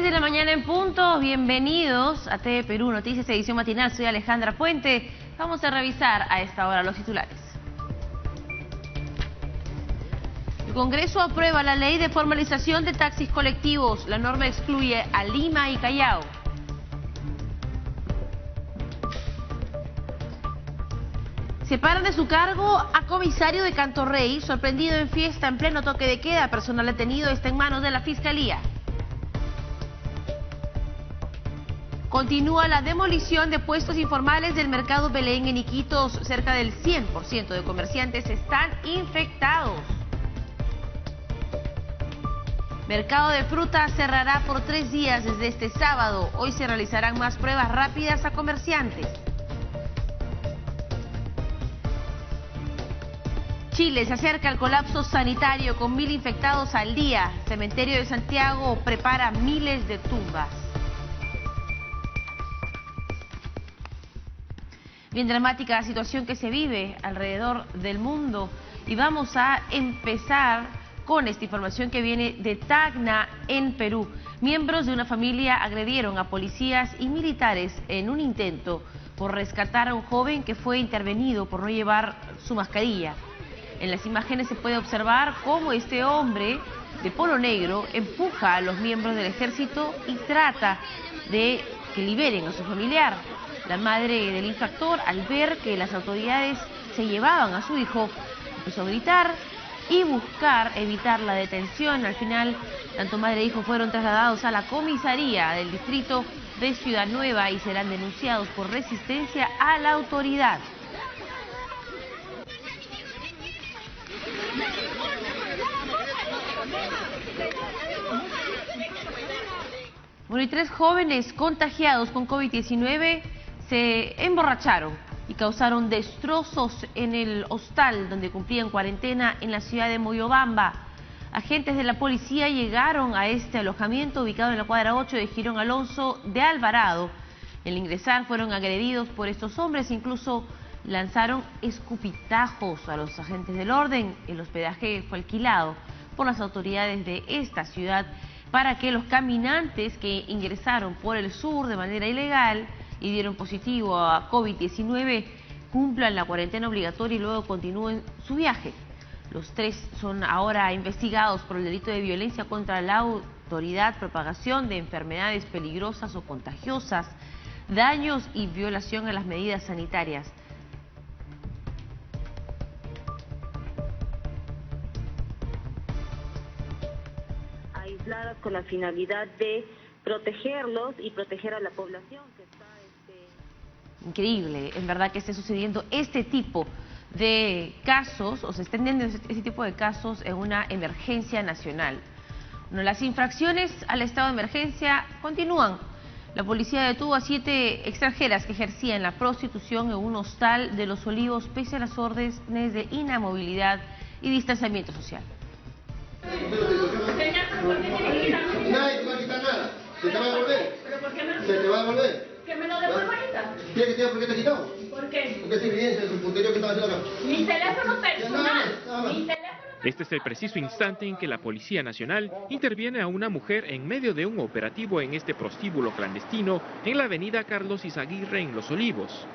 10 de la mañana en punto, bienvenidos a TV Perú Noticias, edición matinal. Soy Alejandra Puente. Vamos a revisar a esta hora los titulares. El Congreso aprueba la ley de formalización de taxis colectivos. La norma excluye a Lima y Callao. Separan de su cargo a comisario de Cantorrey, sorprendido en fiesta en pleno toque de queda. Personal detenido está en manos de la Fiscalía. Continúa la demolición de puestos informales del mercado Belén en Iquitos. Cerca del 100% de comerciantes están infectados. Mercado de frutas cerrará por 3 días desde este sábado. Hoy se realizarán más pruebas rápidas a comerciantes. Chile se acerca al colapso sanitario con 1000 infectados al día. Cementerio de Santiago prepara miles de tumbas. Bien dramática la situación que se vive alrededor del mundo. Y vamos a empezar con esta información que viene de Tacna, en Perú. Miembros de una familia agredieron a policías y militares en un intento por rescatar a un joven que fue intervenido por no llevar su mascarilla. En las imágenes se puede observar cómo este hombre de polo negro empuja a los miembros del ejército y trata de que liberen a su familiar. La madre del infractor, al ver que las autoridades se llevaban a su hijo, empezó a gritar y buscar evitar la detención. Al final, tanto madre e hijo fueron trasladados a la comisaría del distrito de Ciudad Nueva y serán denunciados por resistencia a la autoridad. Bueno, y 3 jóvenes contagiados con COVID-19 se emborracharon y causaron destrozos en el hostal donde cumplían cuarentena en la ciudad de Moyobamba. Agentes de la policía llegaron a este alojamiento ubicado en la cuadra 8 de Girón Alonso de Alvarado. Al ingresar fueron agredidos por estos hombres, incluso lanzaron escupitajos a los agentes del orden. El hospedaje fue alquilado por las autoridades de esta ciudad para que los caminantes que ingresaron por el sur de manera ilegal y dieron positivo a COVID-19 cumplan la cuarentena obligatoria y luego continúen su viaje. Los 3 son ahora investigados por el delito de violencia contra la autoridad, propagación de enfermedades peligrosas o contagiosas, daños y violación a las medidas sanitarias. Aisladas con la finalidad de protegerlos y proteger a la población que está... Increíble, en verdad, que esté sucediendo este tipo de casos, o se estén teniendo este tipo de casos en una emergencia nacional. Bueno, las infracciones al estado de emergencia continúan. La policía detuvo a 7 extranjeras que ejercían la prostitución en un hostal de Los Olivos pese a las órdenes de inamovilidad y distanciamiento social. Nadie te va a quitar nada. Se te va a devolver. ¿Pero por qué no? Se te va a devolver. ¿Que me lo devuelva ahorita? ¿Por qué te quitamos? ¿Por qué? Porque es evidencia de su puntería que estaba haciendo acá. Mi teléfono personal. Nada más. Mi teléfono. Este es el preciso instante en que la Policía Nacional interviene a una mujer en medio de un operativo en este prostíbulo clandestino en la avenida Carlos Izaguirre en Los Olivos.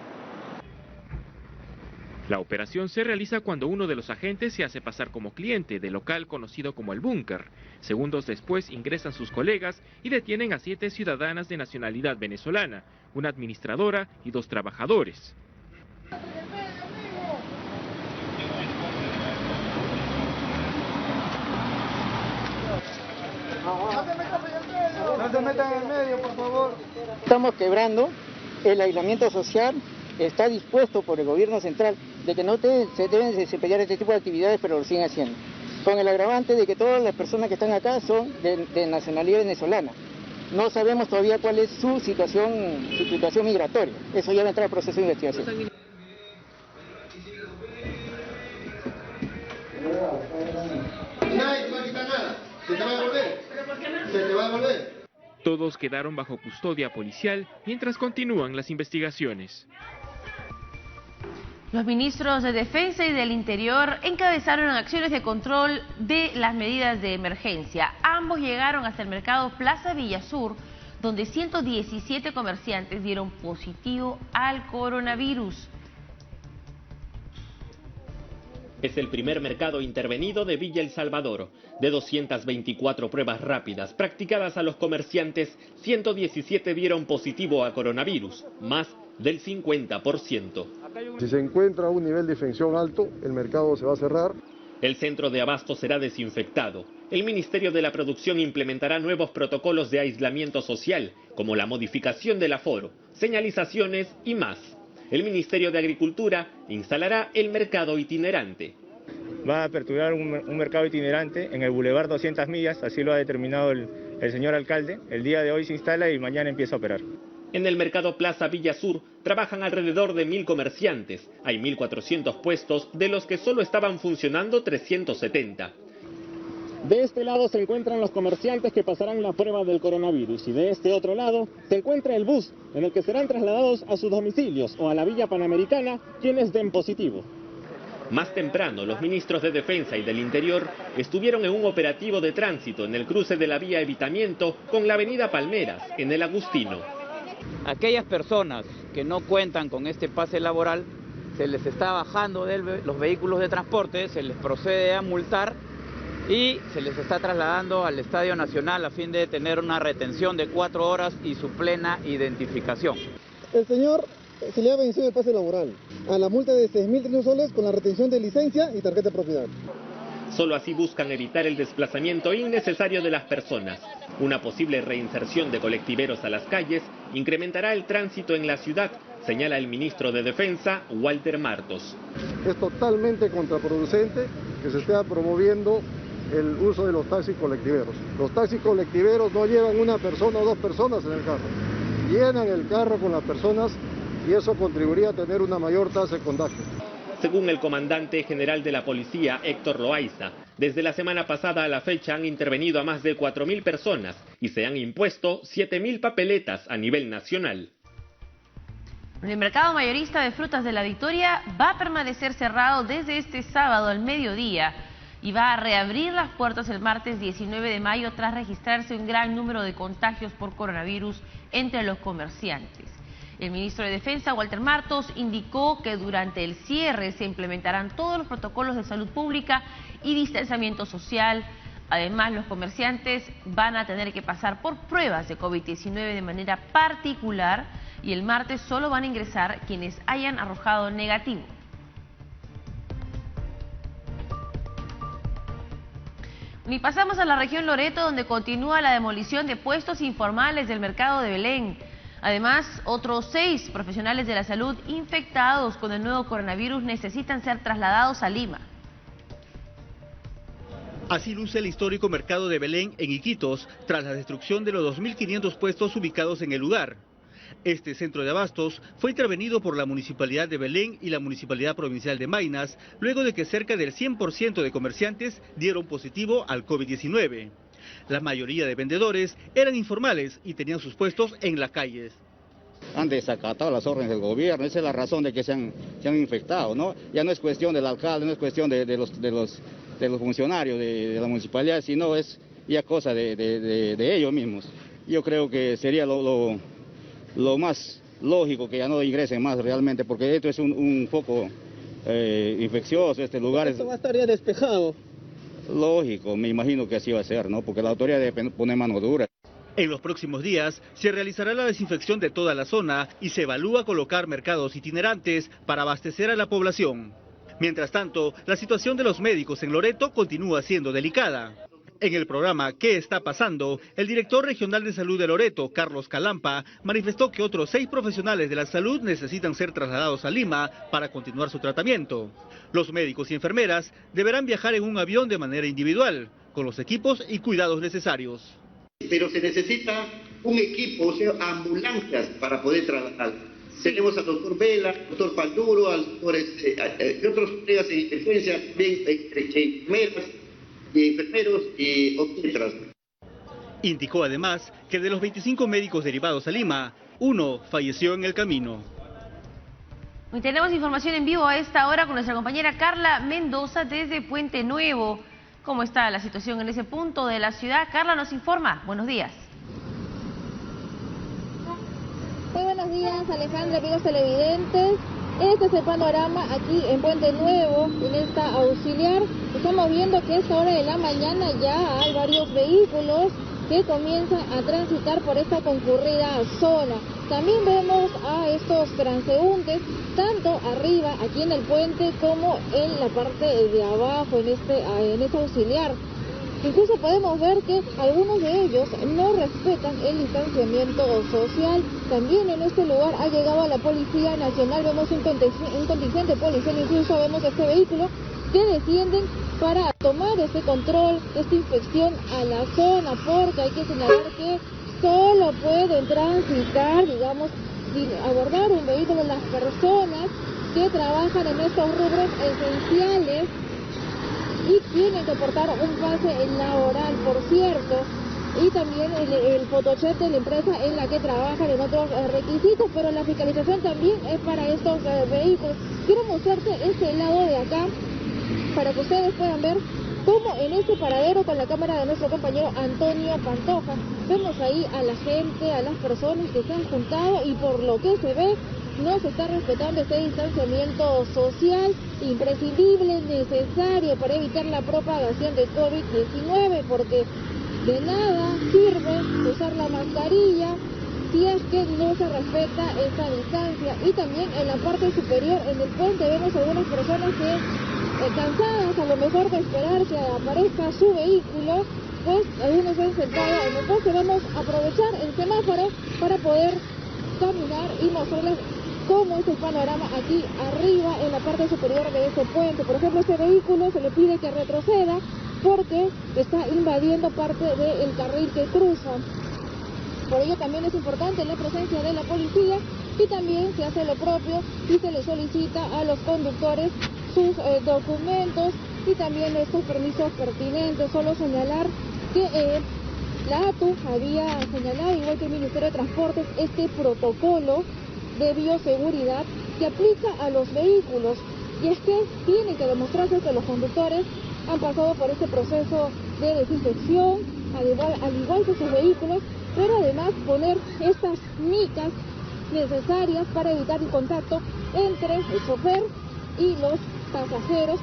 La operación se realiza cuando uno de los agentes se hace pasar como cliente del local conocido como El Búnker. Segundos después ingresan sus colegas y detienen a 7 ciudadanas de nacionalidad venezolana, una administradora y 2 trabajadores. No se metan en el medio, por favor. Estamos quebrando el aislamiento social. Está dispuesto por el gobierno central de que no se deben desempeñar este tipo de actividades, pero lo siguen haciendo. Con el agravante de que todas las personas que están acá son de nacionalidad venezolana. No sabemos todavía cuál es su situación migratoria. Eso ya va a entrar al proceso de investigación. Nadie te va a quitar nada. Se te va a devolver. ¿Pero por qué no? Se te va a devolver. Todos quedaron bajo custodia policial mientras continúan las investigaciones. Los ministros de Defensa y del Interior encabezaron acciones de control de las medidas de emergencia. Ambos llegaron hasta el mercado Plaza Villasur, donde 117 comerciantes dieron positivo al coronavirus. Es el primer mercado intervenido de Villa El Salvador. De 224 pruebas rápidas practicadas a los comerciantes, 117 dieron positivo a coronavirus, más del 50%. Si se encuentra un nivel de infección alto, el mercado se va a cerrar. El centro de abasto será desinfectado. El Ministerio de la Producción implementará nuevos protocolos de aislamiento social, como la modificación del aforo, señalizaciones y más. El Ministerio de Agricultura instalará el mercado itinerante. Va a aperturar un mercado itinerante en el Boulevard 200 Millas, así lo ha determinado el señor alcalde. El día de hoy se instala y mañana empieza a operar. En el mercado Plaza Villasur trabajan alrededor de 1000 comerciantes. Hay 1400 puestos, de los que solo estaban funcionando 370. De este lado se encuentran los comerciantes que pasarán la prueba del coronavirus y de este otro lado se encuentra el bus en el que serán trasladados a sus domicilios o a la Villa Panamericana quienes den positivo. Más temprano, los ministros de Defensa y del Interior estuvieron en un operativo de tránsito en el cruce de la vía Evitamiento con la avenida Palmeras, en el Agustino. Aquellas personas que no cuentan con este pase laboral, se les está bajando de los vehículos de transporte, se les procede a multar y se les está trasladando al Estadio Nacional a fin de tener una retención de 4 horas y su plena identificación. El señor se le ha vencido el pase laboral a la multa de 6.300 soles con la retención de licencia y tarjeta de propiedad. Solo así buscan evitar el desplazamiento innecesario de las personas. Una posible reinserción de colectiveros a las calles incrementará el tránsito en la ciudad, señala el ministro de Defensa, Walter Martos. Es totalmente contraproducente que se esté promoviendo el uso de los taxis colectiveros. Los taxis colectiveros no llevan una persona o 2 personas en el carro. Llenan el carro con las personas y eso contribuiría a tener una mayor tasa de contagio. Según el comandante general de la policía, Héctor Loaiza, desde la semana pasada a la fecha han intervenido a más de 4000 personas y se han impuesto 7000 papeletas a nivel nacional. El mercado mayorista de frutas de La Victoria va a permanecer cerrado desde este sábado al mediodía y va a reabrir las puertas el martes 19 de mayo tras registrarse un gran número de contagios por coronavirus entre los comerciantes. El ministro de Defensa, Walter Martos, indicó que durante el cierre se implementarán todos los protocolos de salud pública y distanciamiento social. Además, los comerciantes van a tener que pasar por pruebas de COVID-19 de manera particular y el martes solo van a ingresar quienes hayan arrojado negativo. Y pasamos a la región Loreto, donde continúa la demolición de puestos informales del mercado de Belén. Además, otros 6 profesionales de la salud infectados con el nuevo coronavirus necesitan ser trasladados a Lima. Así luce el histórico mercado de Belén en Iquitos, tras la destrucción de los 2.500 puestos ubicados en el lugar. Este centro de abastos fue intervenido por la Municipalidad de Belén y la Municipalidad Provincial de Maynas, luego de que cerca del 100% de comerciantes dieron positivo al COVID-19. La mayoría de vendedores eran informales y tenían sus puestos en las calles. Han desacatado las órdenes del gobierno, esa es la razón de que se han infectado, ¿no? Ya no es cuestión del alcalde, no es cuestión de los funcionarios de la municipalidad, sino es ya cosa de ellos mismos. Yo creo que sería lo más lógico que ya no ingresen más realmente, porque esto es un foco infeccioso, este lugar. ¿Esto va a estar ya despejado? Lógico, me imagino que así va a ser, ¿no? Porque la autoridad debe poner mano dura. En los próximos días se realizará la desinfección de toda la zona y se evalúa colocar mercados itinerantes para abastecer a la población. Mientras tanto, la situación de los médicos en Loreto continúa siendo delicada. En el programa ¿Qué está pasando?, el director regional de salud de Loreto, Carlos Calampa, manifestó que otros 6 profesionales de la salud necesitan ser trasladados a Lima para continuar su tratamiento. Los médicos y enfermeras deberán viajar en un avión de manera individual, con los equipos y cuidados necesarios. Pero se necesita un equipo, o sea, ambulancias para poder trasladar. Tenemos al doctor Vela, al doctor Panduro, al doctor otros colegas de defensa, enfermeras, enfermeros y obstetras. Indicó además que de los 25 médicos derivados a Lima, 1 falleció en el camino. Hoy tenemos información en vivo a esta hora con nuestra compañera Carla Mendoza desde Puente Nuevo. ¿Cómo está la situación en ese punto de la ciudad? Carla nos informa. Buenos días. Muy buenos días, Alejandra, amigos televidentes. Este es el panorama aquí en Puente Nuevo, en esta auxiliar. Estamos viendo que a esta hora de la mañana ya hay varios vehículos que comienzan a transitar por esta concurrida zona. También vemos a estos transeúntes, tanto arriba, aquí en el puente, como en la parte de abajo, en este auxiliar. Incluso podemos ver que algunos de ellos no respetan el distanciamiento social. También en este lugar ha llegado la Policía Nacional, vemos un contingente policial, incluso vemos este vehículo que descienden para tomar este control, esta inspección a la zona, porque hay que señalar que solo pueden transitar, digamos, sin abordar un vehículo las personas que trabajan en estos rubros esenciales y tienen que portar un pase laboral, por cierto, y también el photochat de la empresa en la que trabajan, en otros requisitos, pero la fiscalización también es para estos vehículos. Quiero mostrarte este lado de acá para que ustedes puedan ver cómo en este paradero, con la cámara de nuestro compañero Antonio Pantoja, vemos ahí a la gente, a las personas que se han juntado, y por lo que se ve no se está respetando este distanciamiento social imprescindible, necesario para evitar la propagación de COVID-19, porque de nada sirve usar la mascarilla si es que no se respeta esa distancia. Y también en la parte superior, en el puente, vemos algunas personas que cansadas a lo mejor de esperar que aparezca su vehículo, pues algunos se han sentado en el poste. Vamos a aprovechar el semáforo para poder caminar y mostrarles cómo es el panorama aquí arriba en la parte superior de este puente. Por ejemplo, este vehículo se le pide que retroceda porque está invadiendo parte del carril que cruza. Por ello también es importante la presencia de la policía, y también se hace lo propio y se le solicita a los conductores sus documentos y también estos permisos pertinentes. Solo señalar que la ATU había señalado, igual que el Ministerio de Transportes, este protocolo de bioseguridad que aplica a los vehículos, y es que tienen que demostrarse que los conductores han pasado por este proceso de desinfección, al igual que sus vehículos, pero además poner estas micas necesarias para evitar el contacto entre el chofer y los pasajeros,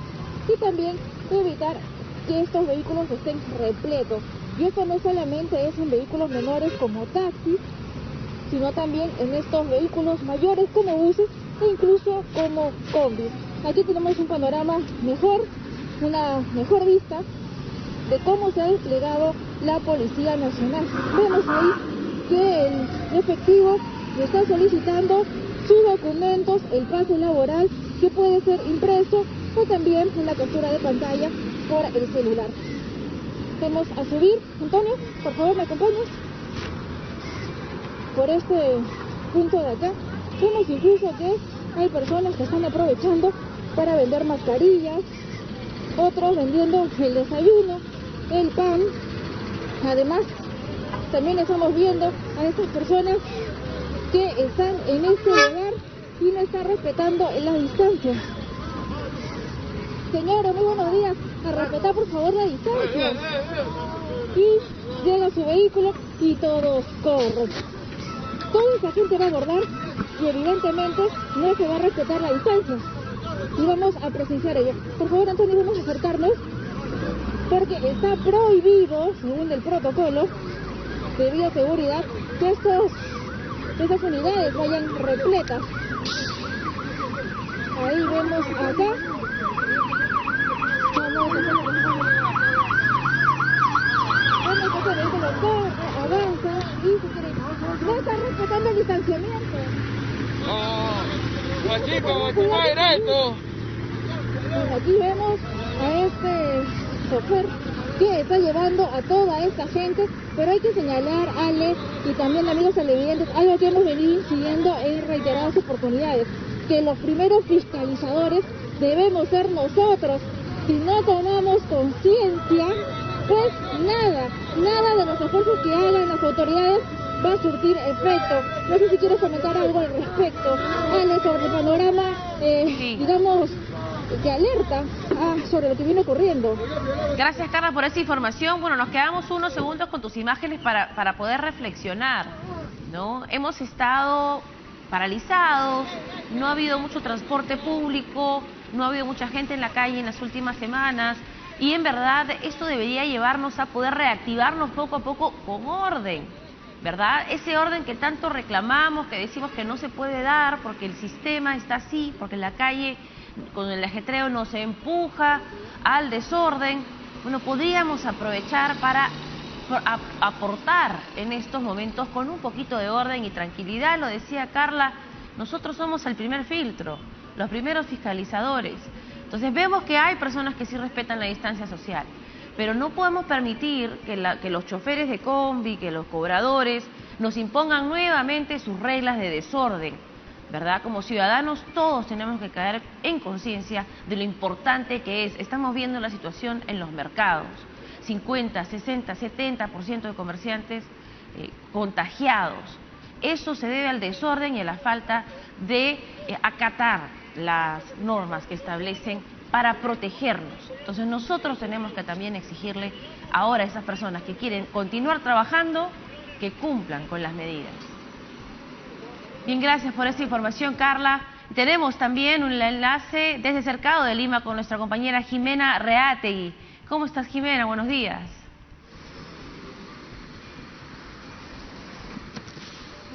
y también evitar que estos vehículos estén repletos. Y esto no solamente es en vehículos menores como taxis, sino también en estos vehículos mayores como buses e incluso como combis. Aquí tenemos un panorama mejor, una mejor vista de cómo se ha desplegado la Policía Nacional. Vemos ahí que el efectivo le está solicitando sus documentos, el pase laboral, que puede ser impreso o también una captura de pantalla por el celular. Vamos a subir. Antonio, por favor, ¿me acompañas? Por este punto de acá, vemos incluso que hay personas que están aprovechando para vender mascarillas, otros vendiendo el desayuno, el pan. Además, también estamos viendo a estas personas que están en este lugar y no están respetando la distancia. Señora, muy buenos días. A respetar, por favor, la distancia. Y llega su vehículo y todos corren. Toda esa gente va a abordar y evidentemente no se va a respetar la distancia. Y vamos a presenciar ello. Por favor, Antonio, vamos a acercarnos, porque está prohibido, según el protocolo de bioseguridad, que estas unidades vayan repletas. Ahí vemos acá. Vemos que ese vehículo corre, avanza y se quiere. No está respetando el distanciamiento. No, chicos, aquí va directo. Bueno, aquí vemos a este chofer que está llevando a toda esta gente, pero hay que señalar, Ale, y también amigos televidentes, algo que hemos venido incidiendo en reiteradas oportunidades, que los primeros fiscalizadores debemos ser nosotros. Si no tomamos conciencia, pues nada de los esfuerzos que hagan las autoridades va a surtir efecto. No sé si quieres comentar algo al respecto, Ale, sobre el panorama, digamos, que alerta sobre lo que viene ocurriendo. Gracias, Carla, por esa información. Bueno, nos quedamos unos segundos con tus imágenes para poder reflexionar, ¿no? Hemos estado paralizados, no ha habido mucho transporte público, no ha habido mucha gente en la calle en las últimas semanas, y en verdad esto debería llevarnos a poder reactivarnos poco a poco con orden, ¿verdad? Ese orden que tanto reclamamos, que decimos que no se puede dar porque el sistema está así, porque la calle con el ajetreo nos empuja al desorden. Bueno, podríamos aprovechar para aportar en estos momentos con un poquito de orden y tranquilidad. Lo decía Carla, nosotros somos el primer filtro, los primeros fiscalizadores. Entonces vemos que hay personas que sí respetan la distancia social, pero no podemos permitir que los choferes de combi, que los cobradores nos impongan nuevamente sus reglas de desorden, ¿verdad? Como ciudadanos todos tenemos que caer en conciencia de lo importante que es. Estamos viendo la situación en los mercados, 50, 60, 70% de comerciantes contagiados. Eso se debe al desorden y a la falta de acatar las normas que establecen para protegernos. Entonces nosotros tenemos que también exigirle ahora a esas personas que quieren continuar trabajando que cumplan con las medidas. Bien, gracias por esta información, Carla. Tenemos también un enlace desde Cercado de Lima con nuestra compañera Jimena Reategui. ¿Cómo estás, Jimena? Buenos días.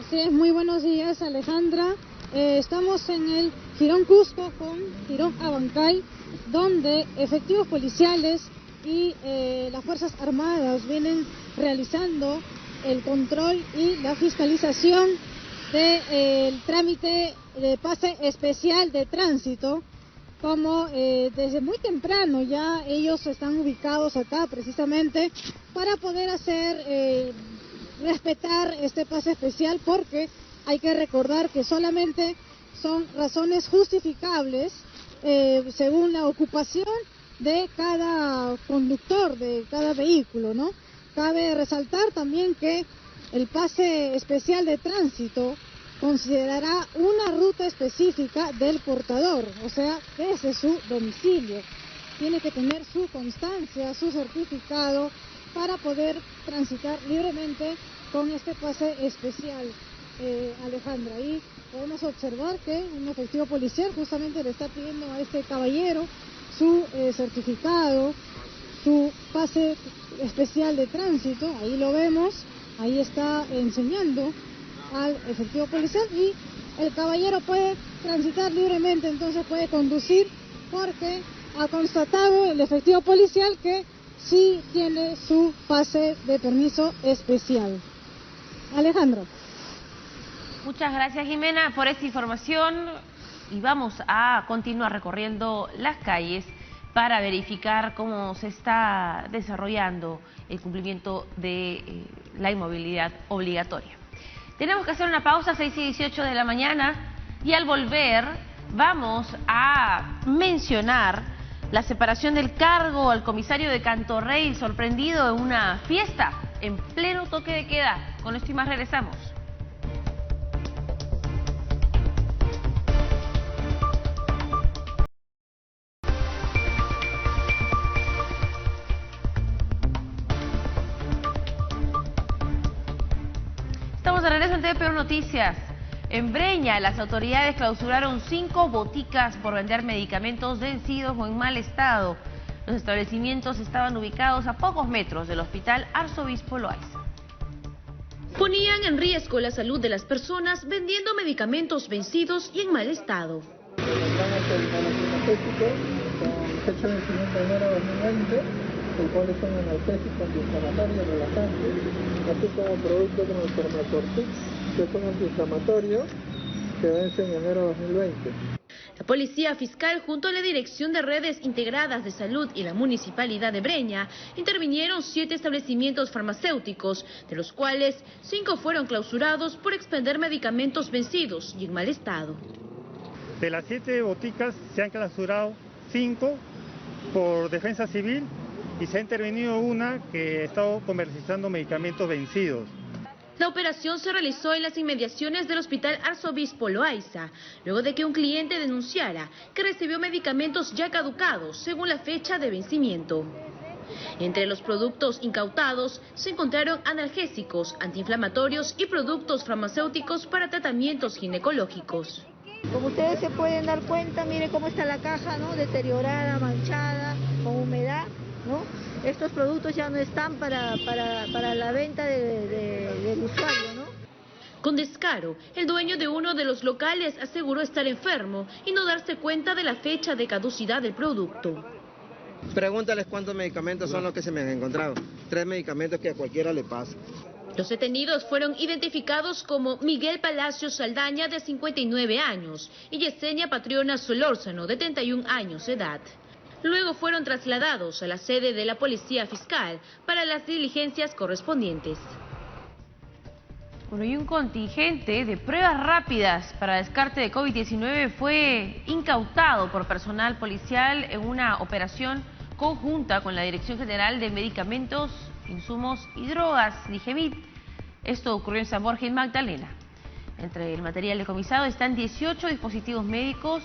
Así es, muy buenos días, Alejandra. Estamos en el Jirón Cusco con Jirón Abancay, donde efectivos policiales y las Fuerzas Armadas vienen realizando el control y la fiscalización del trámite de pase especial de tránsito. Como desde muy temprano ya ellos están ubicados acá precisamente para poder hacer respetar este pase especial, porque hay que recordar que solamente son razones justificables según la ocupación de cada conductor de cada vehículo, ¿no? Cabe resaltar también que el pase especial de tránsito considerará una ruta específica del portador, o sea, desde su domicilio. Tiene que tener su constancia, su certificado para poder transitar libremente con este pase especial, Alejandra. Ahí podemos observar que un efectivo policial justamente le está pidiendo a este caballero su certificado, su pase especial de tránsito. Ahí lo vemos, ahí está enseñando al efectivo policial y el caballero puede transitar libremente, entonces puede conducir, porque ha constatado el efectivo policial que sí tiene su pase de permiso especial. Alejandro. Muchas gracias, Jimena, por esta información, y vamos a continuar recorriendo las calles para verificar cómo se está desarrollando el cumplimiento de la inmovilidad obligatoria. Tenemos que hacer una pausa, 6:18 de la mañana, y al volver vamos a mencionar la separación del cargo al comisario de Cantorrey, sorprendido en una fiesta en pleno toque de queda. Con esto y más regresamos. Estamos de regreso en TVP Noticias. En Breña, las autoridades clausuraron 5 boticas por vender medicamentos vencidos o en mal estado. Los establecimientos estaban ubicados a pocos metros del Hospital Arzobispo Loaiza. Ponían en riesgo la salud de las personas vendiendo medicamentos vencidos y en mal estado. El analgésico con fecha de vencimiento de enero de 2020, el cual es un analgésico antiinflamatorio relajante, así como productos como el Fermatortix, que es un antiinflamatorio que vence en enero de 2020. La Policía Fiscal, junto a la Dirección de Redes Integradas de Salud y la Municipalidad de Breña, intervinieron 7 establecimientos farmacéuticos, de los cuales 5 fueron clausurados por expender medicamentos vencidos y en mal estado. De las 7 boticas se han clausurado 5 por defensa civil y se ha intervenido una que ha estado comercializando medicamentos vencidos. La operación se realizó en las inmediaciones del Hospital Arzobispo Loaiza, luego de que un cliente denunciara que recibió medicamentos ya caducados según la fecha de vencimiento. Entre los productos incautados se encontraron analgésicos, antiinflamatorios y productos farmacéuticos para tratamientos ginecológicos. Como ustedes se pueden dar cuenta, mire cómo está la caja, ¿no? Deteriorada, manchada, con humedad, ¿no? Estos productos ya no están para la venta del usuario, ¿no? Con descaro, el dueño de uno de los locales aseguró estar enfermo y no darse cuenta de la fecha de caducidad del producto. Pregúntales cuántos medicamentos son los que se me han encontrado. 3 medicamentos que a cualquiera le pasa. Los detenidos fueron identificados como Miguel Palacios Saldaña, de 59 años, y Yesenia Patriona Solórzano, de 31 años de edad. Luego fueron trasladados a la sede de la Policía Fiscal para las diligencias correspondientes. Bueno, y un contingente de pruebas rápidas para descarte de COVID-19 fue incautado por personal policial en una operación conjunta con la Dirección General de Medicamentos, Insumos y Drogas, DIGEMID. Esto ocurrió en San Borja y Magdalena. Entre el material decomisado están 18 dispositivos médicos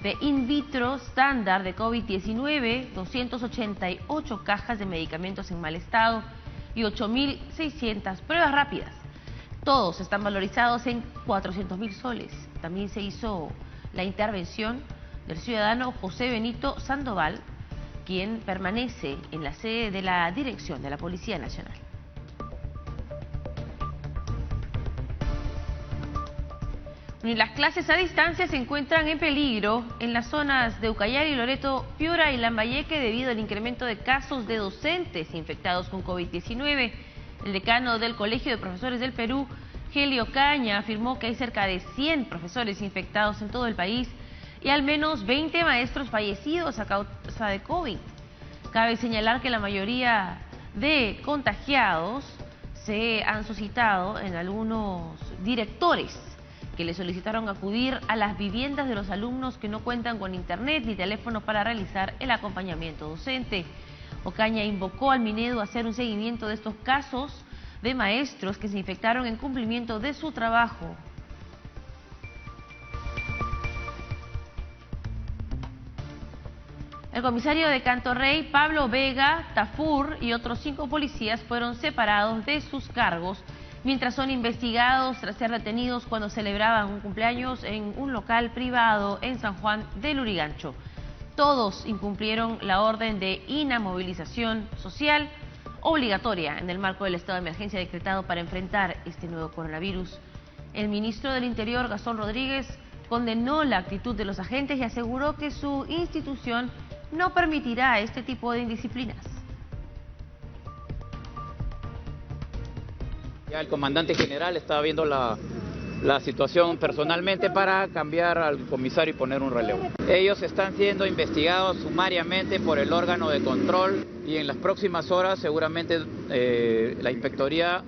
de in vitro estándar de COVID-19, 288 cajas de medicamentos en mal estado y 8.600 pruebas rápidas. Todos están valorizados en 400.000 soles. También se hizo la intervención del ciudadano José Benito Sandoval, quien permanece en la sede de la Dirección de la Policía Nacional. Y las clases a distancia se encuentran en peligro en las zonas de Ucayali, Loreto, Piura y Lambayeque debido al incremento de casos de docentes infectados con COVID-19. El decano del Colegio de Profesores del Perú, Helio Caña, afirmó que hay cerca de 100 profesores infectados en todo el país y al menos 20 maestros fallecidos a causa de COVID. Cabe señalar que la mayoría de contagiados se han suscitado en algunos directores que le solicitaron acudir a las viviendas de los alumnos que no cuentan con internet ni teléfono para realizar el acompañamiento docente. Ocaña invocó al Minedu a hacer un seguimiento de estos casos de maestros que se infectaron en cumplimiento de su trabajo. El comisario de Cantorrey, Pablo Vega Tafur, y otros 5 policías fueron separados de sus cargos mientras son investigados tras ser detenidos cuando celebraban un cumpleaños en un local privado en San Juan del Lurigancho. Todos incumplieron la orden de inamovilización social obligatoria en el marco del estado de emergencia decretado para enfrentar este nuevo coronavirus. El ministro del Interior, Gastón Rodríguez, condenó la actitud de los agentes y aseguró que su institución no permitirá este tipo de indisciplinas. Ya el comandante general estaba viendo la situación personalmente para cambiar al comisario y poner un relevo. Ellos están siendo investigados sumariamente por el órgano de control y en las próximas horas seguramente la inspectoría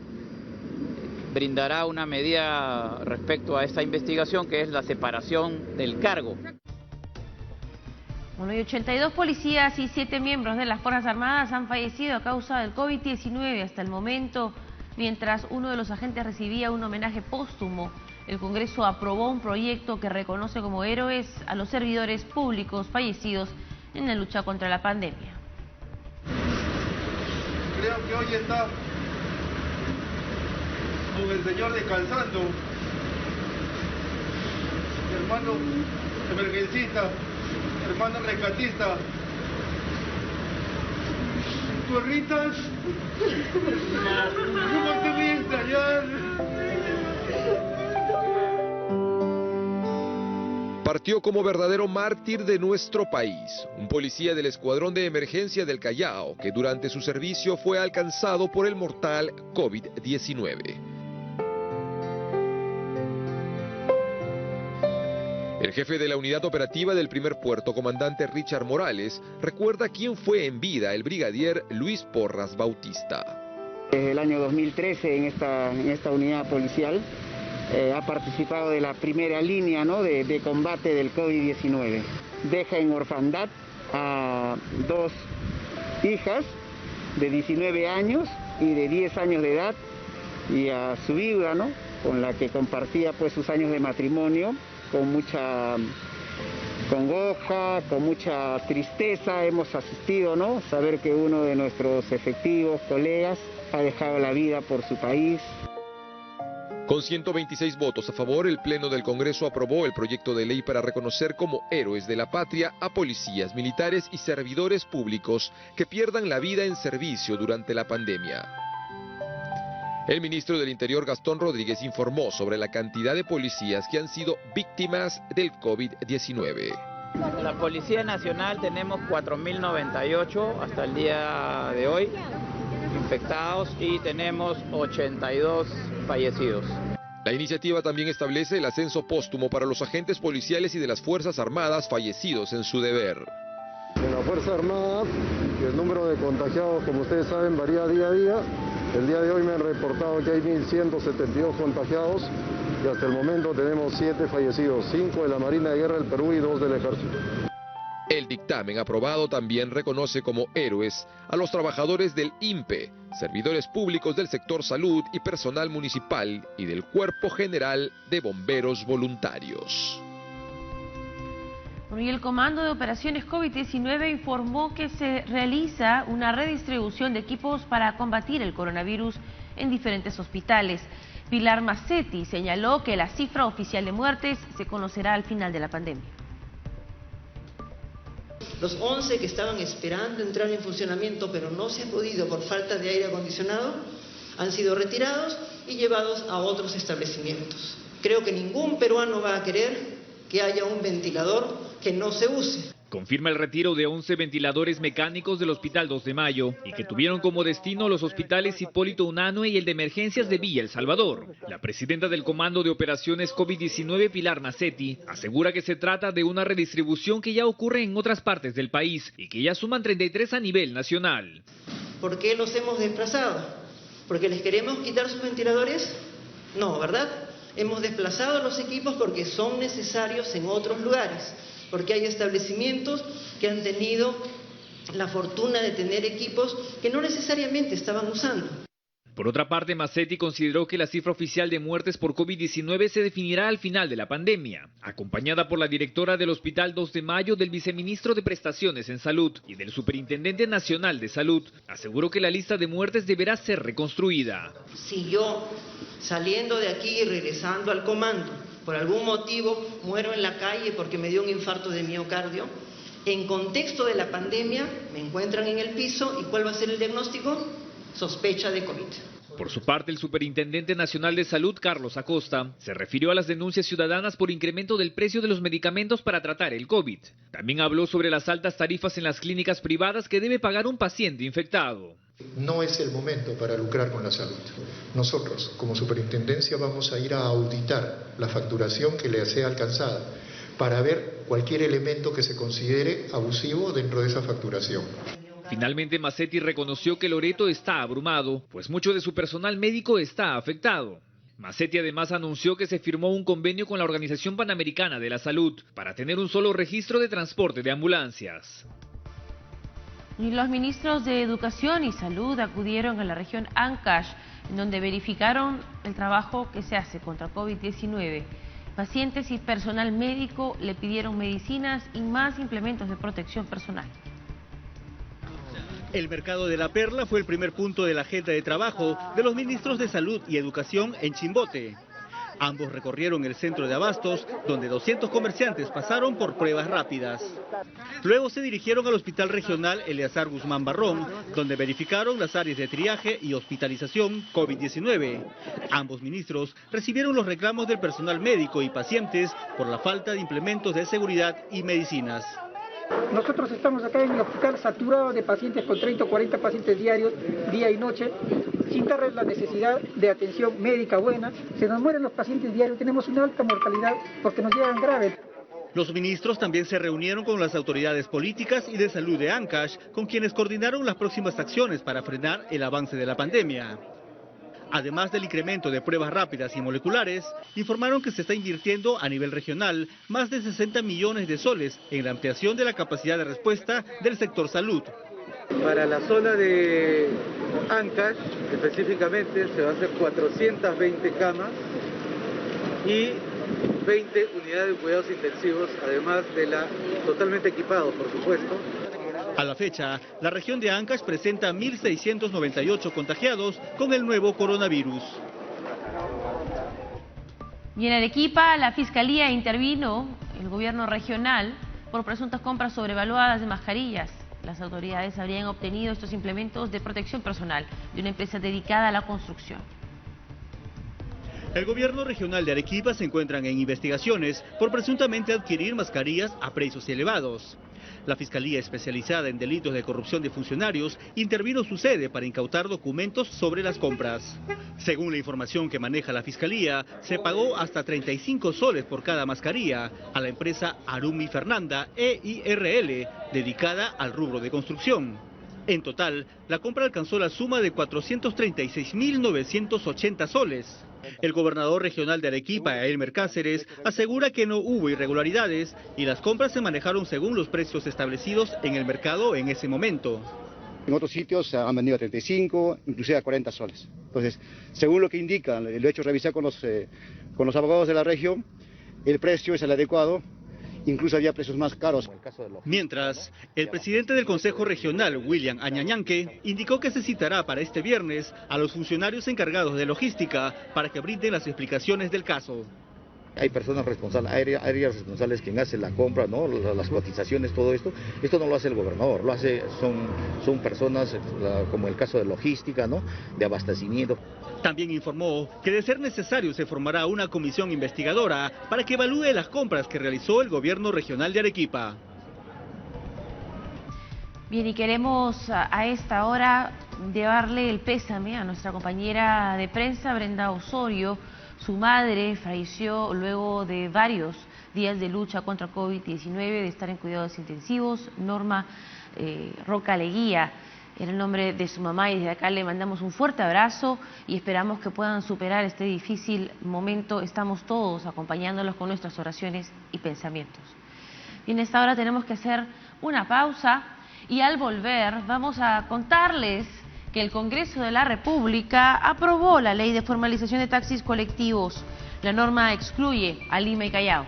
brindará una medida respecto a esta investigación, que es la separación del cargo. Bueno, y 82 policías y 7 miembros de las Fuerzas Armadas han fallecido a causa del COVID-19 hasta el momento. Mientras uno de los agentes recibía un homenaje póstumo, el Congreso aprobó un proyecto que reconoce como héroes a los servidores públicos fallecidos en la lucha contra la pandemia. Creo que hoy está con el señor descansando, hermano emergencista, hermano rescatista. Gorritas, ¿cómo te voy a extrañar? Partió como verdadero mártir de nuestro país, un policía del Escuadrón de Emergencia del Callao, que durante su servicio fue alcanzado por el mortal COVID-19. El jefe de la unidad operativa del primer puerto, comandante Richard Morales, recuerda quién fue en vida el brigadier Luis Porras Bautista. Desde el año 2013 en esta unidad policial ha participado de la primera línea, ¿no?, de combate del COVID-19. Deja en orfandad a 2 hijas de 19 años y de 10 años de edad, y a su viuda, ¿no?, con la que compartía pues sus años de matrimonio, con mucha congoja, con mucha tristeza hemos asistido, ¿no?, saber que uno de nuestros efectivos colegas ha dejado la vida por su país. Con 126 votos a favor, el Pleno del Congreso aprobó el proyecto de ley para reconocer como héroes de la patria a policías, militares y servidores públicos que pierdan la vida en servicio durante la pandemia. El ministro del Interior, Gastón Rodríguez, informó sobre la cantidad de policías que han sido víctimas del COVID-19. La Policía Nacional tenemos 4.098 hasta el día de hoy infectados y tenemos 82 fallecidos. La iniciativa también establece el ascenso póstumo para los agentes policiales y de las Fuerzas Armadas fallecidos en su deber. En la Fuerza Armada, el número de contagiados, como ustedes saben, varía día a día. El día de hoy me han reportado que hay 1.172 contagiados y hasta el momento tenemos 7 fallecidos, 5 de la Marina de Guerra del Perú y 2 del Ejército. El dictamen aprobado también reconoce como héroes a los trabajadores del INPE, servidores públicos del sector salud y personal municipal y del Cuerpo General de Bomberos Voluntarios. Y el Comando de Operaciones COVID-19 informó que se realiza una redistribución de equipos para combatir el coronavirus en diferentes hospitales. Pilar Macetti señaló que la cifra oficial de muertes se conocerá al final de la pandemia. Los 11 que estaban esperando entrar en funcionamiento pero no se ha podido por falta de aire acondicionado han sido retirados y llevados a otros establecimientos. Creo que ningún peruano va a querer que haya un ventilador que no se use. Confirma el retiro de 11 ventiladores mecánicos del Hospital 2 de Mayo y que tuvieron como destino los hospitales Hipólito Unanue y el de emergencias de Villa El Salvador. La presidenta del Comando de Operaciones COVID-19, Pilar Macetti, asegura que se trata de una redistribución que ya ocurre en otras partes del país y que ya suman 33 a nivel nacional. ¿Por qué los hemos desplazado? ¿Porque les queremos quitar sus ventiladores? No, ¿verdad? Hemos desplazado los equipos porque son necesarios en otros lugares, porque hay establecimientos que han tenido la fortuna de tener equipos que no necesariamente estaban usando. Por otra parte, Macetti consideró que la cifra oficial de muertes por COVID-19 se definirá al final de la pandemia. Acompañada por la directora del Hospital 2 de Mayo, del viceministro de Prestaciones en Salud y del Superintendente Nacional de Salud, aseguró que la lista de muertes deberá ser reconstruida. Si yo, saliendo de aquí y regresando al comando, por algún motivo muero en la calle porque me dio un infarto de miocardio, en contexto de la pandemia me encuentran en el piso y ¿cuál va a ser el diagnóstico? Sospecha de COVID. Por su parte, el Superintendente Nacional de Salud, Carlos Acosta, se refirió a las denuncias ciudadanas por incremento del precio de los medicamentos para tratar el COVID. También habló sobre las altas tarifas en las clínicas privadas que debe pagar un paciente infectado. No es el momento para lucrar con la salud. Nosotros, como superintendencia, vamos a ir a auditar la facturación que le sea alcanzada para ver cualquier elemento que se considere abusivo dentro de esa facturación. Finalmente, Macetti reconoció que Loreto está abrumado, pues mucho de su personal médico está afectado. Macetti además anunció que se firmó un convenio con la Organización Panamericana de la Salud para tener un solo registro de transporte de ambulancias. Y los ministros de Educación y Salud acudieron a la región Ancash, en donde verificaron el trabajo que se hace contra COVID-19. Pacientes y personal médico le pidieron medicinas y más implementos de protección personal. El mercado de la Perla fue el primer punto de la agenda de trabajo de los ministros de Salud y Educación en Chimbote. Ambos recorrieron el centro de abastos, donde 200 comerciantes pasaron por pruebas rápidas. Luego se dirigieron al Hospital Regional Eleazar Guzmán Barrón, donde verificaron las áreas de triaje y hospitalización COVID-19. Ambos ministros recibieron los reclamos del personal médico y pacientes por la falta de implementos de seguridad y medicinas. Nosotros estamos acá en el hospital saturado de pacientes con 30 o 40 pacientes diarios, día y noche, sin darles la necesidad de atención médica buena. Se nos mueren los pacientes diarios, tenemos una alta mortalidad porque nos llegan graves. Los ministros también se reunieron con las autoridades políticas y de salud de Ancash, con quienes coordinaron las próximas acciones para frenar el avance de la pandemia. Además del incremento de pruebas rápidas y moleculares, informaron que se está invirtiendo a nivel regional más de 60 millones de soles en la ampliación de la capacidad de respuesta del sector salud. Para la zona de Ancash, específicamente, se van a hacer 420 camas y 20 unidades de cuidados intensivos, además de totalmente equipados, por supuesto. A la fecha, la región de Ancash presenta 1.698 contagiados con el nuevo coronavirus. Y en Arequipa, la Fiscalía intervino el gobierno regional por presuntas compras sobrevaluadas de mascarillas. Las autoridades habrían obtenido estos implementos de protección personal de una empresa dedicada a la construcción. El gobierno regional de Arequipa se encuentran en investigaciones por presuntamente adquirir mascarillas a precios elevados. La Fiscalía especializada en delitos de corrupción de funcionarios intervino su sede para incautar documentos sobre las compras. Según la información que maneja la Fiscalía, se pagó hasta 35 soles por cada mascarilla a la empresa Arumi Fernanda EIRL, dedicada al rubro de construcción. En total, la compra alcanzó la suma de 436.980 soles. El gobernador regional de Arequipa, Elmer Cáceres, asegura que no hubo irregularidades y las compras se manejaron según los precios establecidos en el mercado en ese momento. En otros sitios han vendido a 35, inclusive a 40 soles. Entonces, según lo que indican, lo he hecho revisar con los abogados de la región, el precio es el adecuado. Incluso había precios más caros. Mientras, el presidente del Consejo Regional, William Añañanque, indicó que se citará para este viernes a los funcionarios encargados de logística para que brinden las explicaciones del caso. Hay personas responsables, áreas responsables quien hace la compra, ¿no? Las cotizaciones, todo esto. Esto no lo hace el gobernador, lo hace, son personas como el caso de logística, ¿no? De abastecimiento. También informó que de ser necesario se formará una comisión investigadora para que evalúe las compras que realizó el gobierno regional de Arequipa. Bien, y queremos a esta hora llevarle el pésame a nuestra compañera de prensa, Brenda Osorio. Su madre falleció luego de varios días de lucha contra COVID-19, de estar en cuidados intensivos. Norma Roca Leguía era el nombre de su mamá, y desde acá le mandamos un fuerte abrazo y esperamos que puedan superar este difícil momento. Estamos todos acompañándolos con nuestras oraciones y pensamientos. Y en esta hora tenemos que hacer una pausa y al volver vamos a contarles que el Congreso de la República aprobó la ley de formalización de taxis colectivos. La norma excluye a Lima y Callao.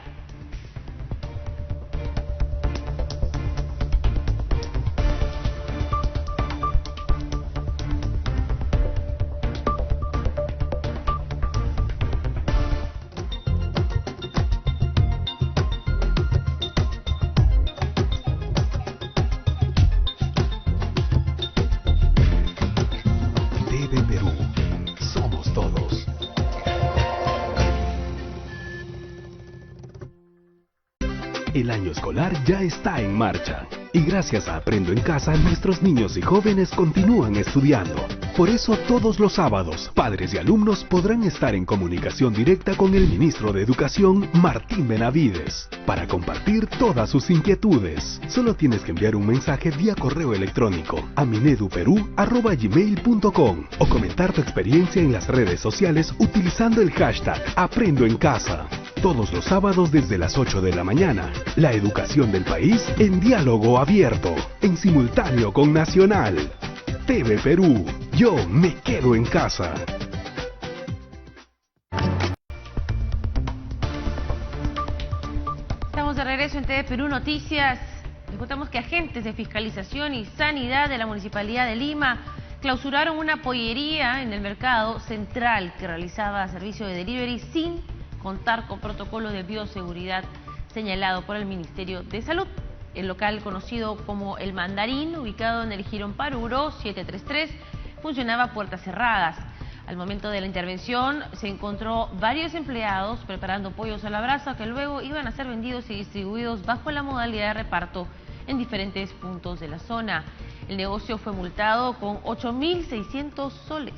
El año escolar ya está en marcha y gracias a Aprendo en Casa nuestros niños y jóvenes continúan estudiando. Por eso todos los sábados, padres y alumnos podrán estar en comunicación directa con el ministro de Educación, Martín Benavides, para compartir todas sus inquietudes. Solo tienes que enviar un mensaje vía correo electrónico a mineduperú@gmail.com o comentar tu experiencia en las redes sociales utilizando el hashtag Aprendo en Casa. Todos los sábados desde las 8 de la mañana, la educación del país en diálogo abierto, en simultáneo con Nacional. TV Perú, yo me quedo en casa. Estamos de regreso en TV Perú Noticias. Les contamos que agentes de fiscalización y sanidad de la Municipalidad de Lima clausuraron una pollería en el mercado central que realizaba servicio de delivery sin contar con protocolo de bioseguridad señalado por el Ministerio de Salud. El local, conocido como El Mandarín, ubicado en el Jirón Paruro 733, funcionaba a puertas cerradas. Al momento de la intervención se encontró varios empleados preparando pollos a la brasa que luego iban a ser vendidos y distribuidos bajo la modalidad de reparto en diferentes puntos de la zona. El negocio fue multado con 8.600 soles.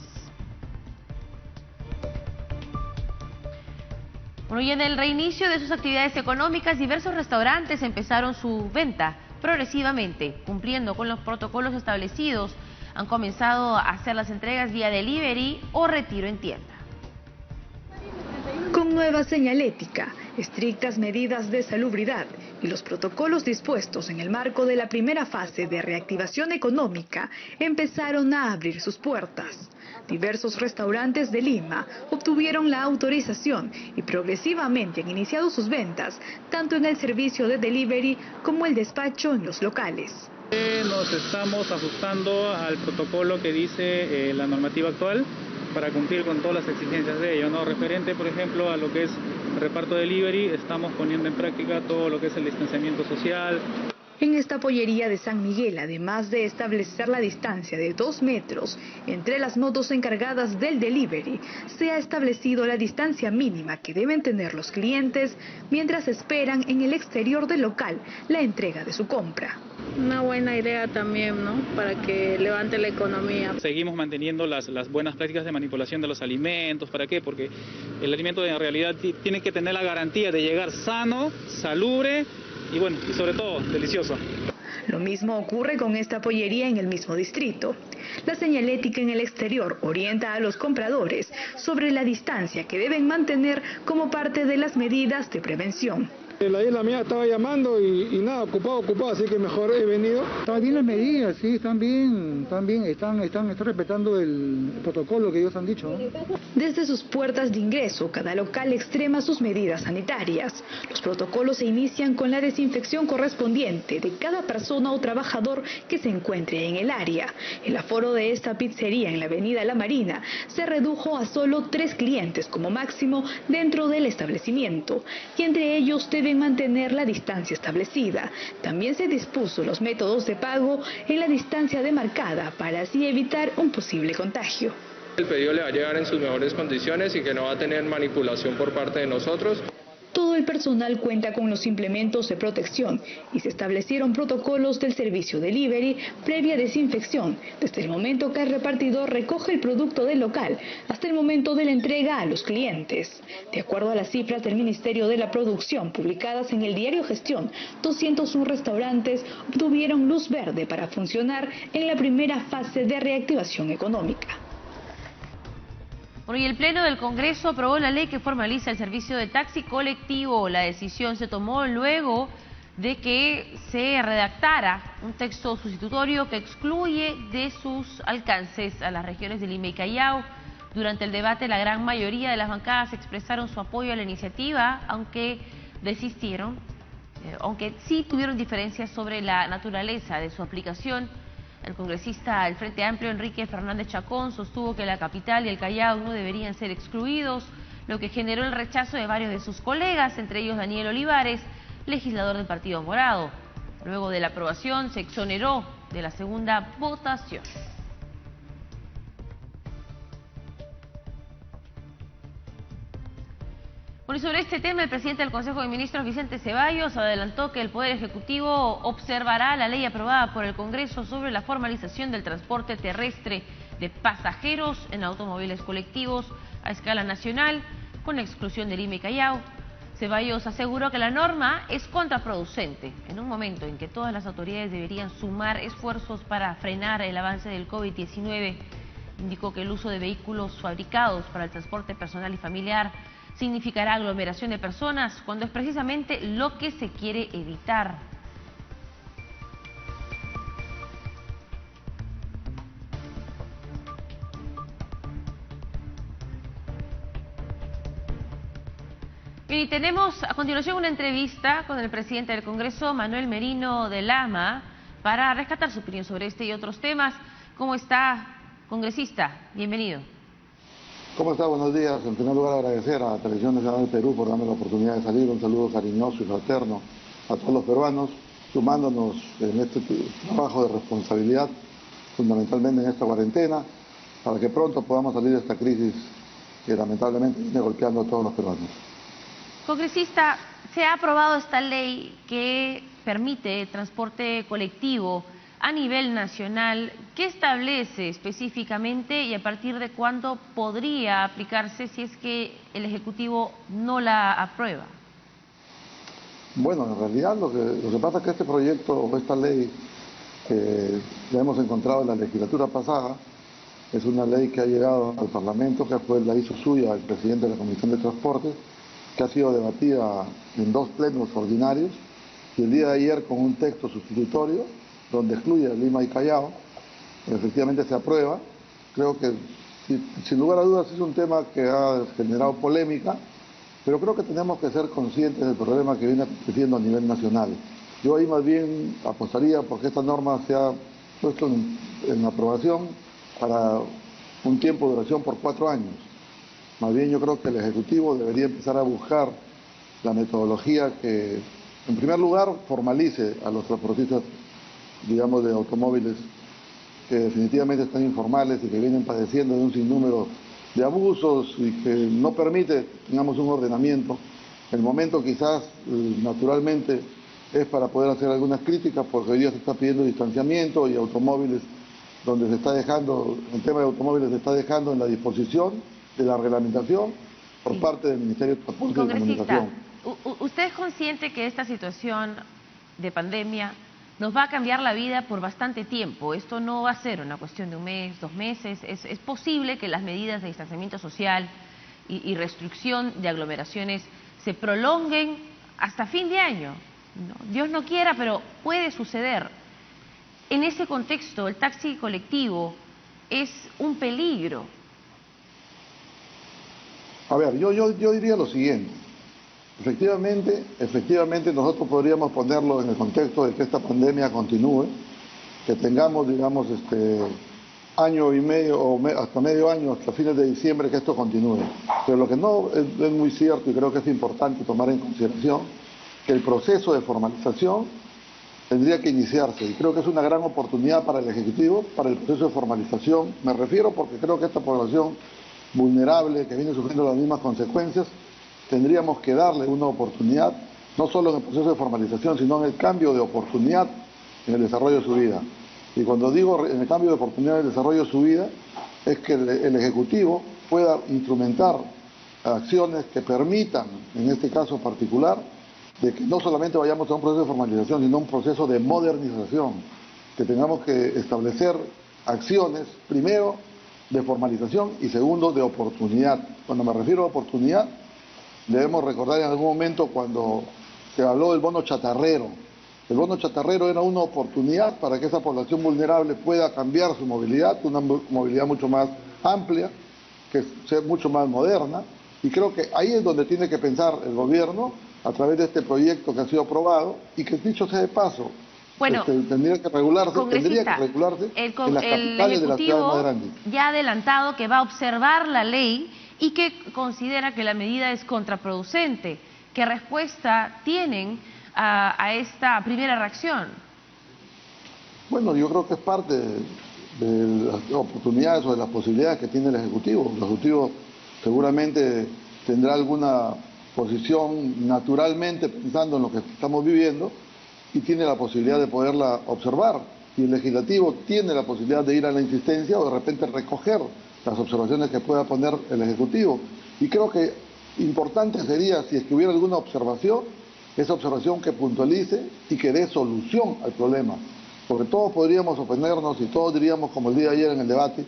Bueno, y en el reinicio de sus actividades económicas, diversos restaurantes empezaron su venta progresivamente, cumpliendo con los protocolos establecidos. Han comenzado a hacer las entregas vía delivery o retiro en tienda. Con nueva señalética, estrictas medidas de salubridad y los protocolos dispuestos en el marco de la primera fase de reactivación económica empezaron a abrir sus puertas. Diversos restaurantes de Lima obtuvieron la autorización y progresivamente han iniciado sus ventas, tanto en el servicio de delivery como el despacho en los locales. Nos estamos ajustando al protocolo que dice la normativa actual para cumplir con todas las exigencias de ello, ¿no? Referente, por ejemplo, a lo que es el reparto delivery, estamos poniendo en práctica todo lo que es el distanciamiento social. En esta pollería de San Miguel, además de establecer la distancia de 2 metros entre las motos encargadas del delivery, se ha establecido la distancia mínima que deben tener los clientes mientras esperan en el exterior del local la entrega de su compra. Una buena idea también, ¿no? Para que levante la economía. Seguimos manteniendo las buenas prácticas de manipulación de los alimentos. ¿Para qué? Porque el alimento en realidad tiene que tener la garantía de llegar sano, salubre y bueno, y sobre todo, delicioso. Lo mismo ocurre con esta pollería en el mismo distrito. La señalética en el exterior orienta a los compradores sobre la distancia que deben mantener como parte de las medidas de prevención. La isla mía estaba llamando y nada, ocupado, así que mejor he venido. Están bien las medidas, sí, están están respetando el protocolo que ellos han dicho, ¿no? Desde sus puertas de ingreso, cada local extrema sus medidas sanitarias. Los protocolos se inician con la desinfección correspondiente de cada persona o trabajador que se encuentre en el área. El aforo de esta pizzería en la avenida La Marina se redujo a solo 3 clientes como máximo dentro del establecimiento, y entre ellos deben mantener la distancia establecida. También se dispuso los métodos de pago en la distancia demarcada para así evitar un posible contagio. El pedido le va a llegar en sus mejores condiciones y que no va a tener manipulación por parte de nosotros. Todo el personal cuenta con los implementos de protección y se establecieron protocolos del servicio delivery previa desinfección, desde el momento que el repartidor recoge el producto del local hasta el momento de la entrega a los clientes. De acuerdo a las cifras del Ministerio de la Producción publicadas en el diario Gestión, 201 restaurantes obtuvieron luz verde para funcionar en la primera fase de reactivación económica. Bueno, y el Pleno del Congreso aprobó la ley que formaliza el servicio de taxi colectivo. La decisión se tomó luego de que se redactara un texto sustitutorio que excluye de sus alcances a las regiones de Lima y Callao. Durante el debate, la gran mayoría de las bancadas expresaron su apoyo a la iniciativa, aunque sí tuvieron diferencias sobre la naturaleza de su aplicación. El congresista del Frente Amplio, Enrique Fernández Chacón, sostuvo que la capital y el Callao no deberían ser excluidos, lo que generó el rechazo de varios de sus colegas, entre ellos Daniel Olivares, legislador del Partido Morado. Luego de la aprobación, se exoneró de la segunda votación. Bueno, y sobre este tema, el presidente del Consejo de Ministros, Vicente Ceballos, adelantó que el Poder Ejecutivo observará la ley aprobada por el Congreso sobre la formalización del transporte terrestre de pasajeros en automóviles colectivos a escala nacional, con exclusión de Lima y Callao. Ceballos aseguró que la norma es contraproducente en un momento en que todas las autoridades deberían sumar esfuerzos para frenar el avance del COVID-19. Indicó que el uso de vehículos fabricados para el transporte personal y familiar significará aglomeración de personas cuando es precisamente lo que se quiere evitar. Bien, y tenemos a continuación una entrevista con el presidente del Congreso, Manuel Merino de Lama, para rescatar su opinión sobre este y otros temas. ¿Cómo está, congresista? Bienvenido. ¿Cómo está? Buenos días. En primer lugar, agradecer a Televisión Nacional del Perú por darme la oportunidad de salir. Un saludo cariñoso y fraterno a todos los peruanos, sumándonos en este trabajo de responsabilidad, fundamentalmente en esta cuarentena, para que pronto podamos salir de esta crisis que lamentablemente viene golpeando a todos los peruanos. Congresista, se ha aprobado esta ley que permite transporte colectivo a nivel nacional. ¿Qué establece específicamente y a partir de cuándo podría aplicarse si es que el Ejecutivo no la aprueba? Bueno, en realidad lo que pasa es que este proyecto o esta ley que ya hemos encontrado en la legislatura pasada es una ley que ha llegado al Parlamento, que fue la hizo suya el presidente de la Comisión de Transportes, que ha sido debatida en 2 plenos ordinarios y el día de ayer con un texto sustitutorio donde excluye a Lima y Callao, efectivamente se aprueba. Creo que sin lugar a dudas es un tema que ha generado polémica, pero creo que tenemos que ser conscientes del problema que viene creciendo a nivel nacional. Yo ahí más bien apostaría porque esta norma se ha puesto en aprobación para un tiempo de duración por 4 años. Más bien yo creo que el Ejecutivo debería empezar a buscar la metodología que, en primer lugar, formalice a los transportistas, digamos, de automóviles que definitivamente están informales y que vienen padeciendo de un sinnúmero de abusos y que no permite, digamos, un ordenamiento. El momento quizás, naturalmente, es para poder hacer algunas críticas porque hoy día se está pidiendo distanciamiento y automóviles donde se está dejando, el tema de automóviles se está dejando en la disposición de la reglamentación por parte del Ministerio de Transporte y Comunicación. ¿Usted es consciente que esta situación de pandemia nos va a cambiar la vida por bastante tiempo? Esto no va a ser una cuestión de 1 mes, 2 meses. Es posible que las medidas de distanciamiento social y restricción de aglomeraciones se prolonguen hasta fin de año. No, Dios no quiera, pero puede suceder. En ese contexto, el taxi colectivo es un peligro. A ver, yo diría lo siguiente. Efectivamente nosotros podríamos ponerlo en el contexto de que esta pandemia continúe, que tengamos, digamos, año y medio o hasta medio año, hasta fines de diciembre, que esto continúe. Pero lo que no es muy cierto y creo que es importante tomar en consideración que el proceso de formalización tendría que iniciarse y creo que es una gran oportunidad para el Ejecutivo, para el proceso de formalización. Me refiero porque creo que esta población vulnerable que viene sufriendo las mismas consecuencias, tendríamos que darle una oportunidad, no solo en el proceso de formalización, sino en el cambio de oportunidad en el desarrollo de su vida. Y cuando digo en el cambio de oportunidad en el desarrollo de su vida, es que el Ejecutivo pueda instrumentar acciones que permitan, en este caso particular, de que no solamente vayamos a un proceso de formalización, sino un proceso de modernización, que tengamos que establecer acciones, primero, de formalización y segundo, de oportunidad. Cuando me refiero a oportunidad, debemos recordar en algún momento cuando se habló del bono chatarrero. El bono chatarrero era una oportunidad para que esa población vulnerable pueda cambiar su movilidad, una movilidad mucho más amplia, que sea mucho más moderna, y creo que ahí es donde tiene que pensar el gobierno a través de este proyecto que ha sido aprobado y que, dicho sea de paso, bueno, tendría que regularse en las capitales de las ciudades más grandes. Ya ha adelantado que va a observar la ley y que considera que la medida es contraproducente. ¿Qué respuesta tienen a esta primera reacción? Bueno, yo creo que es parte de las oportunidades o de las posibilidades que tiene el Ejecutivo. El Ejecutivo seguramente tendrá alguna posición naturalmente pensando en lo que estamos viviendo y tiene la posibilidad de poderla observar. Y el Legislativo tiene la posibilidad de ir a la insistencia o de repente recoger las observaciones que pueda poner el Ejecutivo. Y creo que importante sería, si es que hubiera alguna observación, esa observación que puntualice y que dé solución al problema. Porque todos podríamos oponernos y todos diríamos, como el día de ayer en el debate,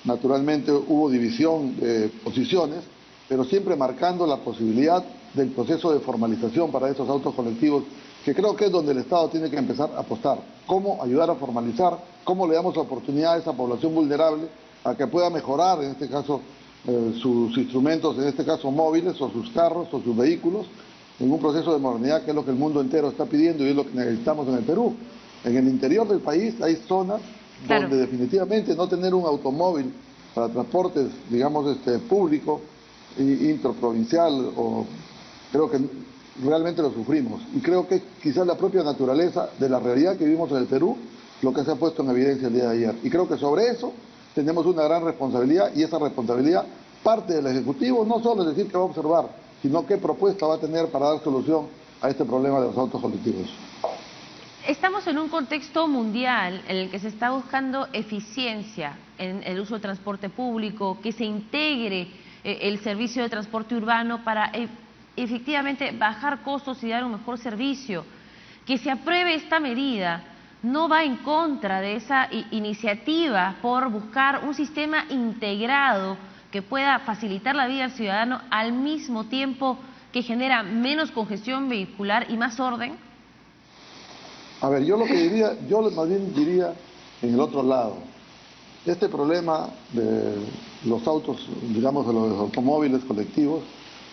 naturalmente hubo división de posiciones, pero siempre marcando la posibilidad del proceso de formalización para esos autos colectivos, que creo que es donde el Estado tiene que empezar a apostar. Cómo ayudar a formalizar, cómo le damos la oportunidad a esa población vulnerable a que pueda mejorar, en este caso, sus instrumentos, en este caso móviles, o sus carros, o sus vehículos, en un proceso de modernidad que es lo que el mundo entero está pidiendo y es lo que necesitamos en el Perú. En el interior del país hay zonas donde definitivamente no tener un automóvil para transportes, digamos, público, interprovincial, o creo que realmente lo sufrimos. Y creo que quizás la propia naturaleza de la realidad que vivimos en el Perú, lo que se ha puesto en evidencia el día de ayer. Y creo que sobre eso tenemos una gran responsabilidad, y esa responsabilidad parte del Ejecutivo, no solo es decir que va a observar, sino qué propuesta va a tener para dar solución a este problema de los autos colectivos. Estamos en un contexto mundial en el que se está buscando eficiencia en el uso del transporte público, que se integre el servicio de transporte urbano para efectivamente bajar costos y dar un mejor servicio. Que se apruebe esta medida no va en contra de esa iniciativa por buscar un sistema integrado que pueda facilitar la vida al ciudadano al mismo tiempo que genera menos congestión vehicular y más orden. A ver, yo más bien diría en el otro lado. Este problema de los autos, digamos de los automóviles colectivos,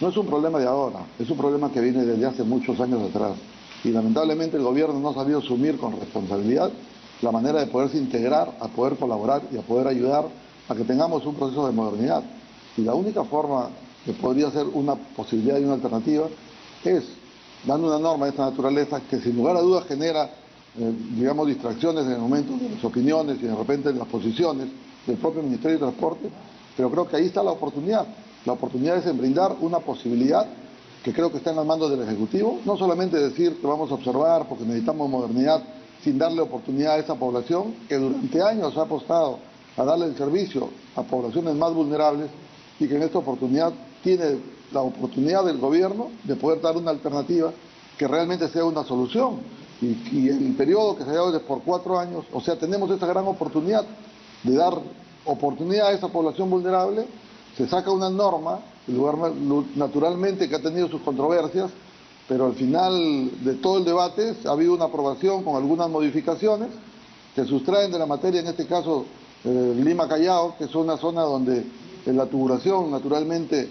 no es un problema de ahora, es un problema que viene desde hace muchos años atrás. Y lamentablemente el gobierno no ha sabido asumir con responsabilidad la manera de poderse integrar, a poder colaborar y a poder ayudar a que tengamos un proceso de modernidad. Y la única forma que podría ser una posibilidad y una alternativa es dando una norma de esta naturaleza que sin lugar a dudas genera, digamos, distracciones en el momento de las opiniones y de repente en las posiciones del propio Ministerio de Transporte, pero creo que ahí está la oportunidad. La oportunidad es en brindar una posibilidad que creo que está en las manos del Ejecutivo, no solamente decir que vamos a observar porque necesitamos modernidad, sin darle oportunidad a esa población que durante años ha apostado a darle el servicio a poblaciones más vulnerables y que en esta oportunidad tiene la oportunidad del gobierno de poder dar una alternativa que realmente sea una solución. Y el periodo que se ha dado es por 4 años, o sea, tenemos esta gran oportunidad de dar oportunidad a esa población vulnerable, se saca una norma, el lugar naturalmente que ha tenido sus controversias, pero al final de todo el debate ha habido una aprobación con algunas modificaciones que sustraen de la materia, en este caso Lima Callao, que es una zona donde la tubulación naturalmente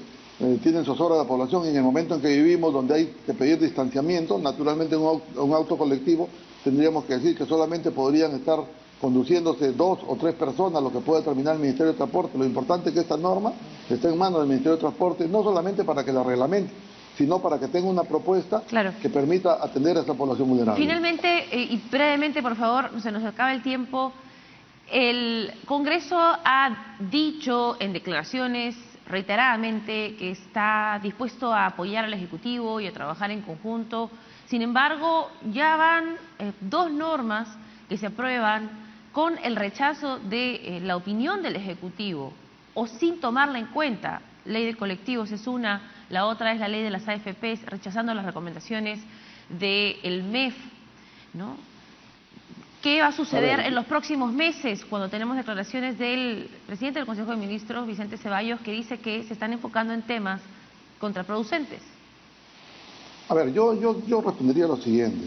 tiene zozobra de la población, y en el momento en que vivimos donde hay que pedir distanciamiento, naturalmente un auto colectivo tendríamos que decir que solamente podrían estar conduciéndose 2 o 3 personas, lo que puede determinar el Ministerio de Transporte. Lo importante es que esta norma esté en manos del Ministerio de Transporte, no solamente para que la reglamente, sino para que tenga una propuesta que permita atender a esta población vulnerable. Finalmente, y brevemente, por favor, se nos acaba el tiempo, el Congreso ha dicho en declaraciones reiteradamente que está dispuesto a apoyar al Ejecutivo y a trabajar en conjunto. Sin embargo, ya van 2 normas que se aprueban con el rechazo de la opinión del Ejecutivo o sin tomarla en cuenta. Ley de colectivos es una, la otra es la ley de las AFPs, rechazando las recomendaciones del MEF, ¿no? ¿Qué va a suceder en los próximos meses cuando tenemos declaraciones del presidente del Consejo de Ministros, Vicente Ceballos, que dice que se están enfocando en temas contraproducentes? A ver, yo respondería lo siguiente.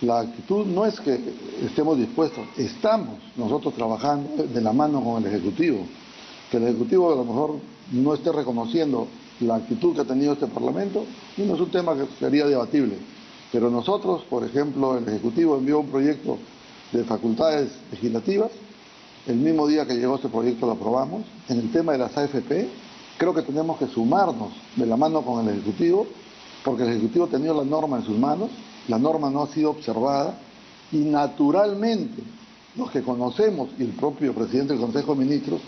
La actitud no es que estemos dispuestos, estamos nosotros trabajando de la mano con el Ejecutivo. Que el Ejecutivo a lo mejor no esté reconociendo la actitud que ha tenido este Parlamento, y no es un tema que sería debatible. Pero nosotros, por ejemplo, el Ejecutivo envió un proyecto de facultades legislativas, el mismo día que llegó este proyecto lo aprobamos. En el tema de las AFP, creo que tenemos que sumarnos de la mano con el Ejecutivo, porque el Ejecutivo ha tenido la norma en sus manos, la norma no ha sido observada, y naturalmente los que conocemos, y el propio presidente del Consejo de Ministros,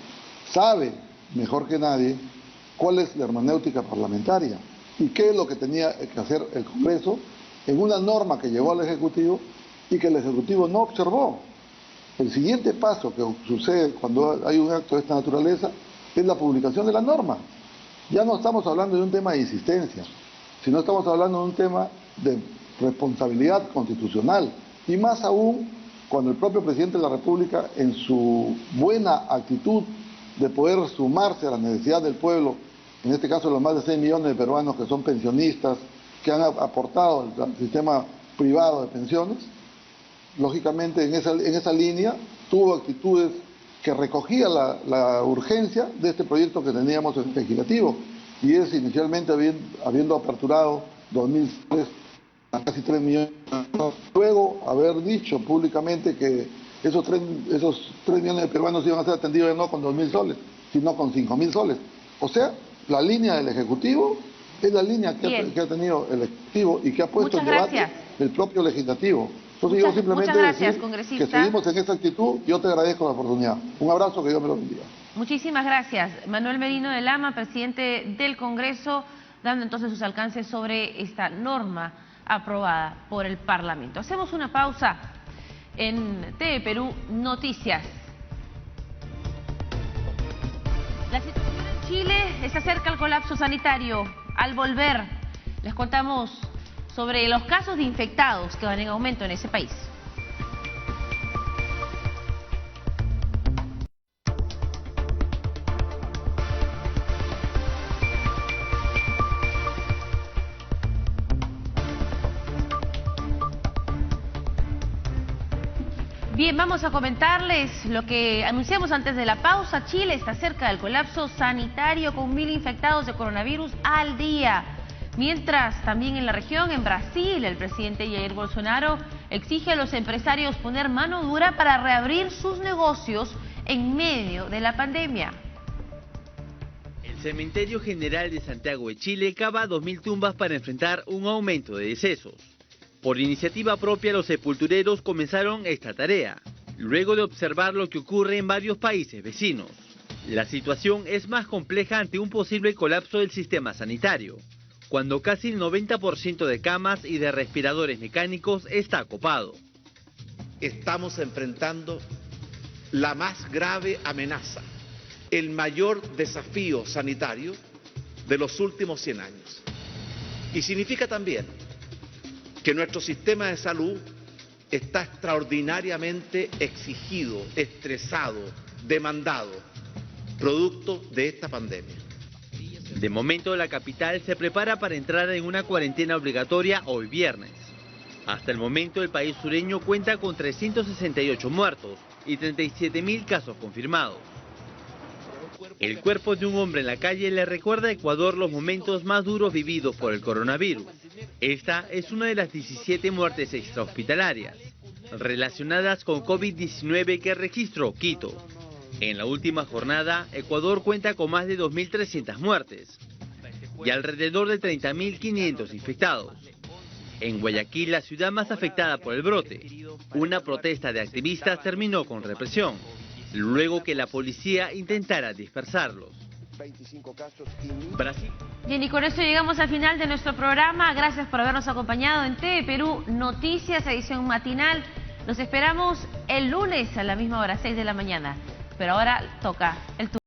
sabe mejor que nadie cuál es la hermenéutica parlamentaria y qué es lo que tenía que hacer el Congreso en una norma que llegó al Ejecutivo y que el Ejecutivo no observó. El siguiente paso que sucede cuando hay un acto de esta naturaleza es la publicación de la norma. Ya no estamos hablando de un tema de insistencia, sino estamos hablando de un tema de responsabilidad constitucional, y más aún cuando el propio presidente de la República, en su buena actitud de poder sumarse a la necesidad del pueblo, en este caso los más de 6 millones de peruanos que son pensionistas, que han aportado al sistema privado de pensiones, lógicamente en esa línea tuvo actitudes que recogía la urgencia de este proyecto que teníamos en el legislativo, y es inicialmente habiendo aperturado 2003 a casi 3 millones, luego haber dicho públicamente que esos 3 millones de peruanos iban a ser atendidos no con 2.000 soles, sino con 5.000 soles. O sea, la línea del Ejecutivo es la línea que ha tenido el Ejecutivo y que ha puesto en debate el propio Legislativo. Entonces yo simplemente decir que seguimos en esta actitud. Yo te agradezco la oportunidad. Un abrazo, que Dios me lo bendiga. Muchísimas gracias. Manuel Merino de Lama, presidente del Congreso, dando entonces sus alcances sobre esta norma aprobada por el Parlamento. Hacemos una pausa en TV Perú Noticias. La situación en Chile está cerca al colapso sanitario. Al volver, les contamos sobre los casos de infectados que van en aumento en ese país. Bien, vamos a comentarles lo que anunciamos antes de la pausa. Chile está cerca del colapso sanitario con 1000 infectados de coronavirus al día. Mientras, también en la región, en Brasil, el presidente Jair Bolsonaro exige a los empresarios poner mano dura para reabrir sus negocios en medio de la pandemia. El Cementerio General de Santiago de Chile cava 2000 tumbas para enfrentar un aumento de decesos. Por iniciativa propia, los sepultureros comenzaron esta tarea, luego de observar lo que ocurre en varios países vecinos. La situación es más compleja ante un posible colapso del sistema sanitario, cuando casi el 90% de camas y de respiradores mecánicos está copado. Estamos enfrentando la más grave amenaza, el mayor desafío sanitario de los últimos 100 años. Y significa también que nuestro sistema de salud está extraordinariamente exigido, estresado, demandado, producto de esta pandemia. De momento, la capital se prepara para entrar en una cuarentena obligatoria hoy viernes. Hasta el momento, el país sureño cuenta con 368 muertos y 37.000 casos confirmados. El cuerpo de un hombre en la calle le recuerda a Ecuador los momentos más duros vividos por el coronavirus. Esta es una de las 17 muertes extrahospitalarias relacionadas con COVID-19 que registró Quito. En la última jornada, Ecuador cuenta con más de 2.300 muertes y alrededor de 30.500 infectados. En Guayaquil, la ciudad más afectada por el brote, una protesta de activistas terminó con represión, luego que la policía intentara dispersarlos. Brasil. Bien, y con esto llegamos al final de nuestro programa. Gracias por habernos acompañado en TV Perú Noticias, edición matinal. Los esperamos el lunes a la misma hora, 6 de la mañana. Pero ahora toca el turno.